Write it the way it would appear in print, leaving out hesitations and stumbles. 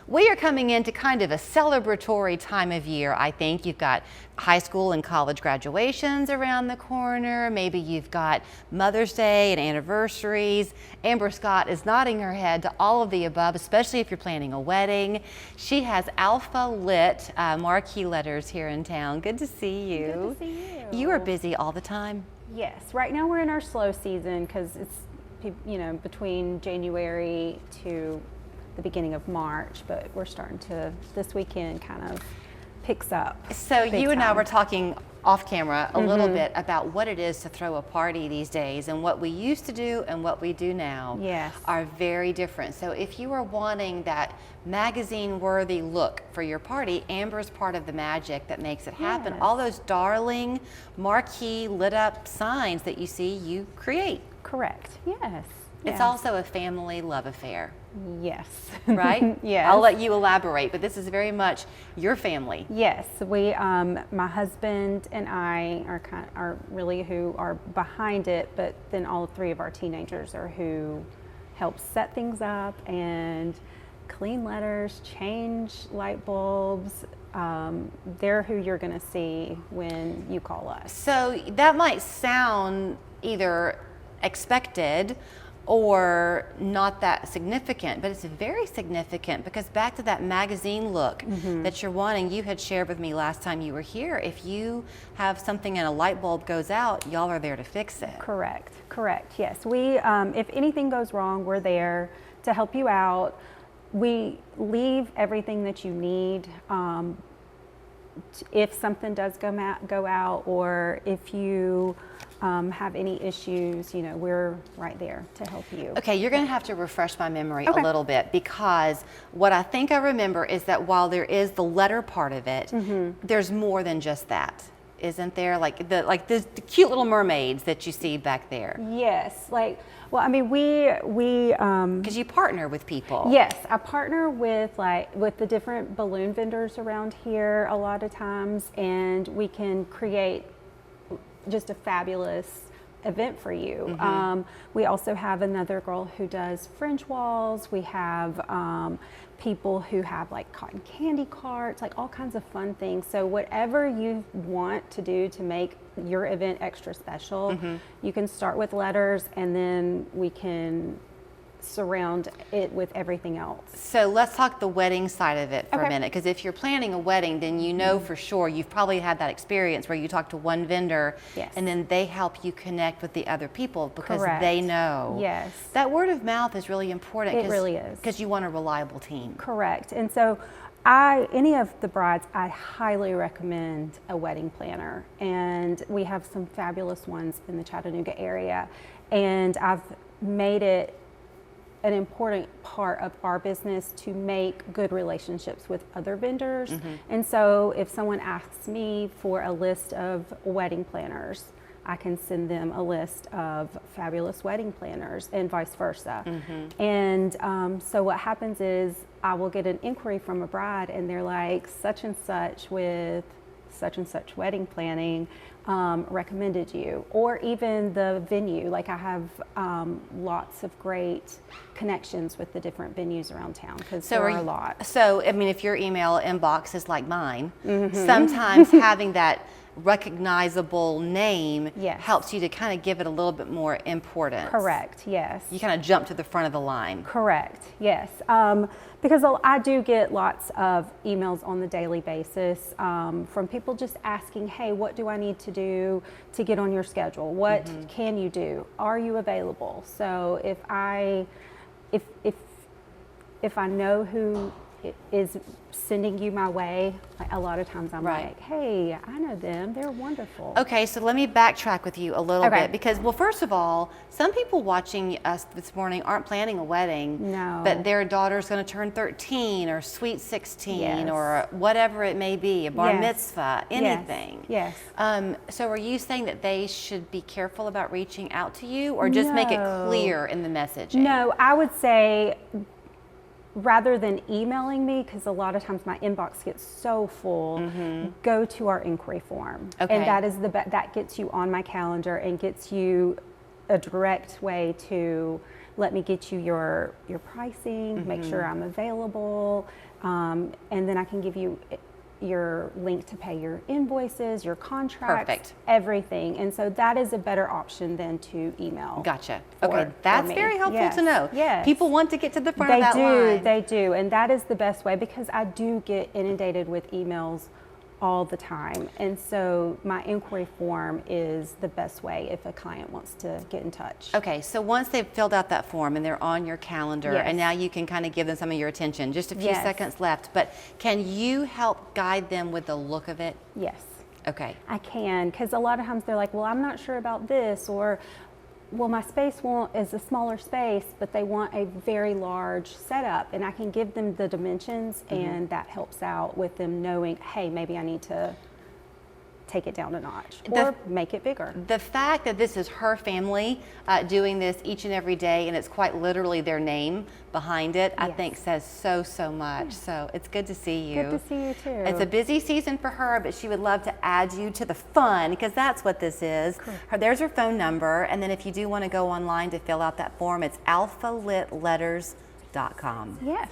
We are coming into kind of a celebratory time of year, I think. You've got high school and college graduations around the corner. Maybe you've got Mother's Day and anniversaries. Amber Scott is nodding her head to all of the above, especially if you're planning a wedding. She has Alpha Lit marquee letters here in town. Good to see you. Good to see you. You are busy all the time. Yes, right now we're in our slow season because it's, you know, between January to the beginning of March, but we're starting to, this weekend kind of picks up. So you and I were talking off camera a little Mm-hmm. bit about what it is to throw a party these days, and what we used to do and what we do now Yes. are very different. So if you are wanting that magazine worthy look for your party, Amber's part of the magic that makes it happen. Yes. All those darling marquee lit up signs that you see, you create. Correct, yes. It's also a family love affair, Yes. right? Yes. I'll let you elaborate, but this is very much your family. Yes, we, my husband and I are really who are behind it, but then all three of our teenagers are who help set things up and clean letters, change light bulbs. They're who you're going to see when you call us. So that might sound either expected or not that significant, but it's very significant because back to that magazine look that you're wanting, you had shared with me last time you were here, if you have something and a light bulb goes out, y'all are there to fix it. Correct, correct, yes. We, if anything goes wrong, we're there to help you out. We leave everything that you need. If something does go out, or if you have any issues, you know, we're right there to help you. Okay, you're going to have to refresh my memory Okay. a little bit, because what I think I remember is that while there is the letter part of it, there's more than just that, isn't there? Like the cute little mermaids that you see back there. Yes, like, well, I mean, we Because you partner with people. yes, I partner with the different balloon vendors around here a lot of times, and we can create just a fabulous event for you. We also have another girl who does fringe walls. We have people who have like cotton candy carts, like all kinds of fun things. So whatever you want to do to make your event extra special, you can start with letters, and then we can surround it with everything else. So let's talk the wedding side of it for a Okay. minute, because if you're planning a wedding, then you know for sure you've probably had that experience where you talk to one vendor Yes. and then they help you connect with the other people because Correct. they know. Yes. That word of mouth is really important. It really is. Because you want a reliable team. Correct. And so any of the brides, I highly recommend a wedding planner. And we have some fabulous ones in the Chattanooga area. And I've made it an important part of our business to make good relationships with other vendors. And so if someone asks me for a list of wedding planners, I can send them a list of fabulous wedding planners, and vice versa. And so what happens is I will get an inquiry from a bride, and they're like, such and such with such and such wedding planning recommended you, or even the venue. Like I have lots of great connections with the different venues around town, because there are a lot. So, I mean, if your email inbox is like mine, sometimes having that recognizable name Yes. helps you to kind of give it a little bit more importance. Correct, yes. You kind of jump to the front of the line. Correct, yes. Because I do get lots of emails on the daily basis from people just asking, hey, what do I need to do to get on your schedule? What can you do? Are you available? So if I know who is sending you my way, like a lot of times I'm Right. like, hey, I know them, they're wonderful. Okay, so let me backtrack with you a little Okay. bit, because, well, first of all, some people watching us this morning aren't planning a wedding, No. but their daughter's going to turn 13 or sweet 16 Yes. or whatever it may be, a bar Yes. mitzvah, anything. Yes. So are you saying that they should be careful about reaching out to you, or just make it No. clear in the messaging? No, I would say rather than emailing me, because a lot of times my inbox gets so full, go to our inquiry form. Okay. And that is that gets you on my calendar and gets you a direct way to let me get you your pricing, make sure I'm available, and then I can give you your link to pay your invoices, your contracts, Perfect. everything. And so that is a better option than to email. Gotcha. for- Okay, for that's me. very helpful Yes, to know. Yes. People want to get to the front of that line. They do, and that is the best way because I do get inundated with emails all the time. And so my inquiry form is the best way if a client wants to get in touch. Okay, so once they've filled out that form and they're on your calendar, Yes. and now you can kind of give them some of your attention. Just a few Yes. seconds left, but can you help guide them with the look of it? Yes. Okay. I can, because a lot of times they're like, well, I'm not sure about this, or well, my space is a smaller space, but they want a very large setup, and I can give them the dimensions, and that helps out with them knowing, hey, maybe I need to take it down a notch or make it bigger. The fact that this is her family doing this each and every day, and it's quite literally their name behind it, I Yes. think says so much. So it's good to see you. Good to see you too. It's a busy season for her, but she would love to add you to the fun because that's what this is. There's her phone number, and then if you do want to go online to fill out that form, it's alphalitletters.com. Yes.